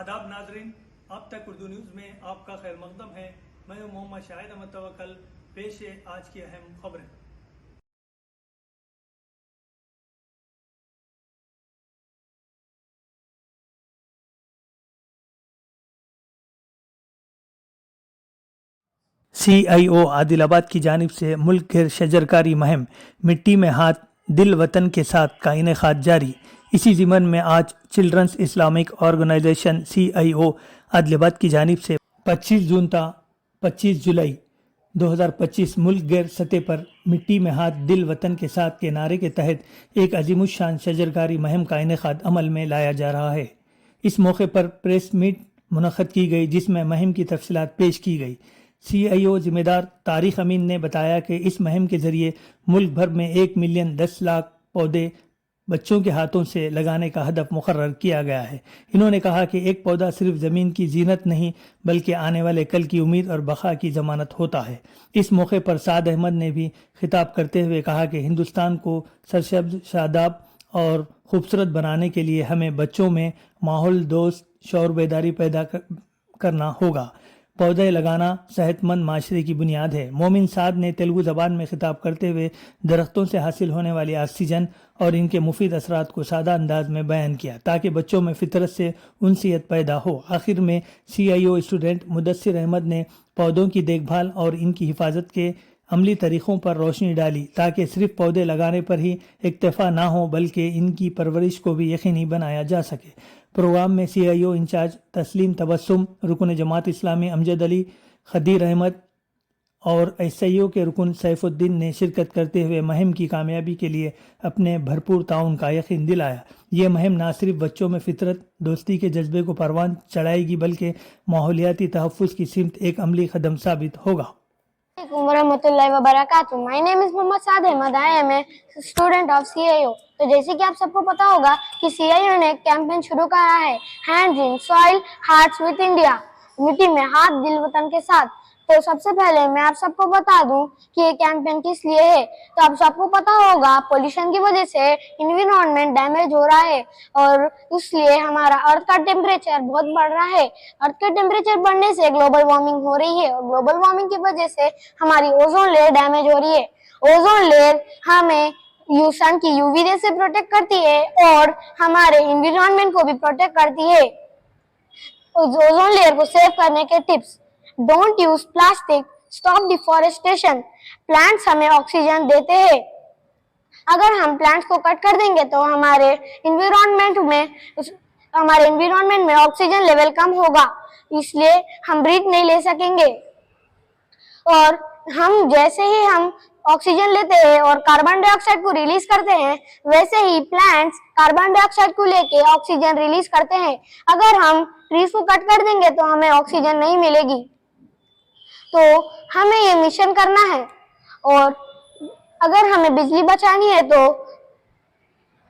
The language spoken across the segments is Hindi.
आदाब नाजरीन, अब तक उर्दू न्यूज़ में आपका खैर मकदम है। मैं हूं मोहम्मद शाहिद अहमद तवक्कल। पेश है आज की अहम खबरें। CIO आदिलाबाद की जानिब से मुल्क गिर शजरकारी मुहिम मिट्टी में हाथ दिल वतन के साथ का इनेकाद जारी। इसी ज़िमन में आज children's Islamic organization CIO Adilabad की जानिब से 25 जून ता 25 जुलाई 2025 मुल्क गैर सतह पर मिट्टी में हाथ दिल वतन के साथ के नारे के तहत एक अजीमुशान शजरकारी मुहिम का इनेकाद अमल में लाया जा रहा है। इस मौके पर प्रेस मीट मुनक़्क़द की गई जिसमें मुहिम की तफसीलात पेश की गई। CIO जिम्मेदार तारिक अमीन ने बताया कि इस मुहिम के जरिए मुल्क भर में 1 मिलियन 10 लाख पौधे बच्चों के हाथों से लगाने का हदफ मुकर्रर किया गया है। इन्होंने कहा कि एक पौधा सिर्फ ज़मीन की जीनत नहीं बल्कि आने वाले कल की उम्मीद और बका की ज़मानत होता है। इस मौके पर साद अहमद ने भी खिताब करते हुए कहा कि हिंदुस्तान को सरसब्ज़, शादाब और खूबसूरत बनाने के लिए हमें बच्चों में माहौल दोस्त शौर बेदारी पैदा करना होगा। पौधे लगाना सेहतमंद माशरे की बुनियाद है। मोमिन साद ने तेलुगु ज़बान में खिताब करते हुए दरख्तों से हासिल होने वाली ऑक्सीजन और इनके मुफीद असरात को सादा अंदाज में बयान किया ताकि बच्चों में फितरत से उनसियत पैदा हो। आखिर में CIO स्टूडेंट मुदस्सिर अहमद ने पौधों की देखभाल और इनकी हिफाजत के अमली तरीक़ों पर रोशनी डाली ताकि सिर्फ पौधे लगाने पर ही इक्तफा ना हो बल्कि इनकी परवरिश को भी यकीनी बनाया जा सके। प्रोग्राम में CIO इंचार्ज तस्लीम तबस्सुम, रुकन जमात इस्लामी अमजद अली, खदीर अहमद और SIO के रुकन सैफुद्दीन ने शिरकत करते हुए मुहिम की कामयाबी के लिए अपने भरपूर ताउन का यकीन दिलाया। ये मुहिम न सिर्फ बच्चों में फितरत दोस्ती के जज्बे को परवान चढ़ाएगी बल्कि माहौलियाती तहफ़्फ़ुज़ की सिमत एक अमली कदम साबित होगा। वरहमतुल्लाहि वबरकातुहू। My name is Mohammad Saad Ahmad. I am a student of CIO। तो जैसे कि आप सबको पता होगा कि CIO ने एक कैंपेन शुरू करा है, hands in soil hearts with India, मिट्टी में हाथ दिल वतन के साथ। तो सबसे पहले मैं आप सबको बता दूं कि ये कैंपेन किस लिए है। तो आप सबको पता होगा पोल्यूशन की वजह से एनवायरनमेंट डैमेज हो रहा है और इसलिए हमारा अर्थ का टेम्परेचर बहुत बढ़ रहा है। अर्थ का टेम्परेचर बढ़ने से ग्लोबल वार्मिंग हो रही है और ग्लोबल वार्मिंग की वजह से हमारी ओजोन लेयर डैमेज हो रही है। ओजोन लेयर हमें सन की UV रे से प्रोटेक्ट करती है और हमारे एनवायरनमेंट को भी प्रोटेक्ट करती है। ओजोन लेयर को सेव करने के tips: don't use plastic, stop deforestation. Plants हमें ऑक्सीजन देते हैं। अगर हम प्लांट्स को कट कर देंगे तो हमारे एनवायरनमेंट में ऑक्सीजन लेवल कम होगा, इसलिए हम ब्रीथ नहीं ले सकेंगे। और हम जैसे ही हम ऑक्सीजन लेते हैं और कार्बन डाइऑक्साइड को रिलीज करते हैं, वैसे ही प्लांट्स कार्बन डाइऑक्साइड को लेके ऑक्सीजन रिलीज करते हैं। अगर हम ट्रीज को कट कर देंगे तो हमें ऑक्सीजन नहीं मिलेगी। तो हमें ये मिशन करना है और अगर हमें बिजली बचानी है तो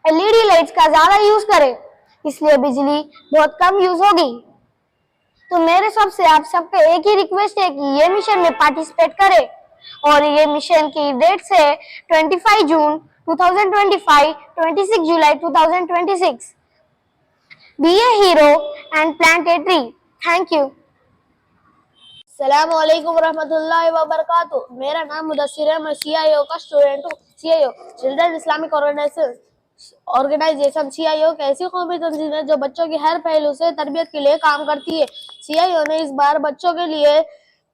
LED लाइट्स का ज्यादा यूज करें, इसलिए बिजली बहुत कम यूज होगी। तो मेरे सबसे आप सबके एक ही रिक्वेस्ट है कि ये मिशन में पार्टिसिपेट करें और ये मिशन की डेट्स है 25 जून 2025, 26 जुलाई 2026। Be a hero and plant a tree. Thank you. अस्सलामुअलैकुम वरहमतुल्लाहि वबरकातुहू। मेरा नाम मुदस्सिर है, मैं CIO का स्टूडेंट हूँ। CIO children Islamic organization CIO एक ऐसी कौमी तंजीम है जो बच्चों की हर पहलू से तरबियत के लिए काम करती है। CIO ने इस बार बच्चों के लिए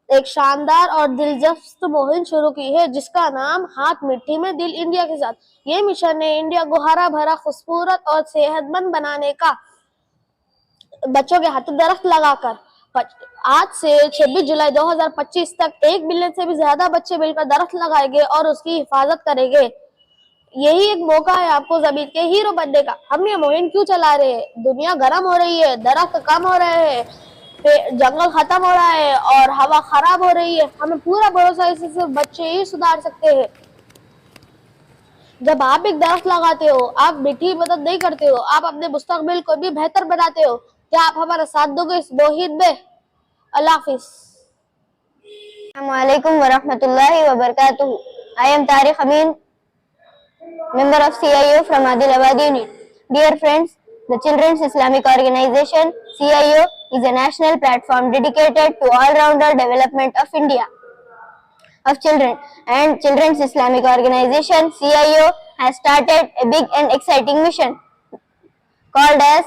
एक शानदार और दिलचस्प मुहिम शुरू की है जिसका नाम हाथ मिट्टी में दिल इंडिया के साथ। ये मिशन है इंडिया को हरा भरा, खूबसूरत और सेहतमंद बनाने का। बच्चों के हाथ दरख्त लगाकर आज से 26 जुलाई 2025 तक 1 मिलियन से भी ज्यादा बच्चे मिलकर दरख्त लगाएंगे और उसकी हिफाजत करेंगे। यही एक मौका है आपको जमीन के हीरो बनने का। हम ये मुहिम क्यों चला रहे हैं? दुनिया गर्म हो रही है, दरख्त कम हो रहे हैं, जंगल खत्म हो रहा है और हवा खराब हो रही है। हमें पूरा भरोसा है इसे सिर्फ बच्चे ही सुधार सकते हैं। जब आप एक दरख्त लगाते हो, आप मिट्टी की मदद नहीं करते हो, आप अपने मुस्तकबिल को भी बेहतर बनाते हो। क्या आप हमारा साथ दोगे इस मुहिम में? अल्लाह हाफिज। अस्सलामुअलैकुम वरहमतुल्लाहि वबरकातुहू। I am Tariq Amin, member of CIO from Adilabad unit. Dear friends, the Children's Islamic Organization CIO is a national platform dedicated to all-rounder development of India, of children, and Children's Islamic Organization CIO has started a big and exciting mission called as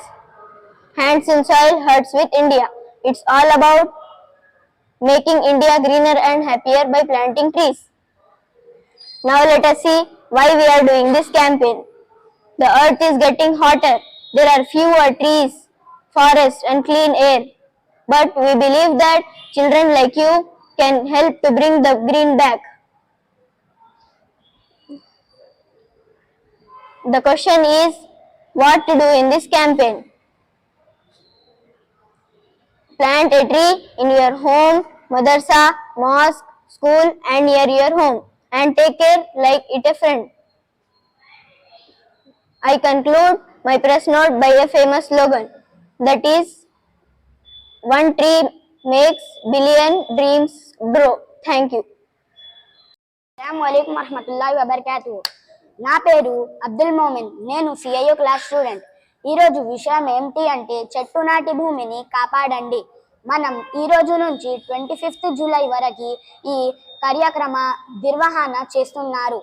Hands in Soil, Hearts with India. It's all about making India greener and happier by planting trees. Now let us see why we are doing this campaign. The earth is getting hotter. There are fewer trees, forests and clean air. But we believe that children like you can help to bring the green back. The question is what to do in this campaign. Plant a tree in your home, madrasa, mosque, school and near your home and take care like it a friend. I conclude my press note by a famous slogan that is one tree makes billion dreams grow. Thank you. అస్సలాముఅలైకుం వరహ్మతుల్లాహి వబరకాతుహు. నా పేరు అబ్దుల్ మోమిన్. నేను సిఐఓ క్లాస్ స్టూడెంట్. ఈరోజు విషయం ఏమిటి అంటే చెట్టు నాటి భూమిని కాపాడండి. మనం ఈ రోజు నుంచి 25th జూలై వరకు ఈ కార్యక్రమ నిర్వహణ చేస్తున్నారు.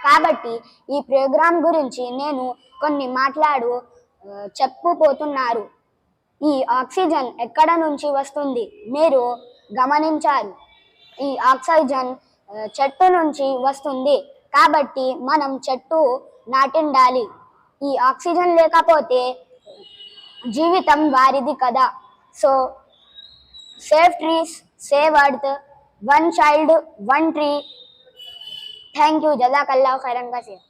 కాబట్టి ఈ ప్రోగ్రాం గురించి నేను కొన్ని చెప్పబోతున్నారు. ఈ ఆక్సిజన్ ఎక్కడ నుంచి వస్తుంది మీరు గమనించారు. ఈ ఆక్సిజన్ చెట్టు నుంచి వస్తుంది. కాబట్టి మనం చెట్టు నాటిండాలి. ఈ ఆక్సిజన్ లేకపోతే జీవితం వారిది కదా. So save trees, save earth, one child one tree. Thank you. జజాకల్లాహు ఖైరన్ కసీర్.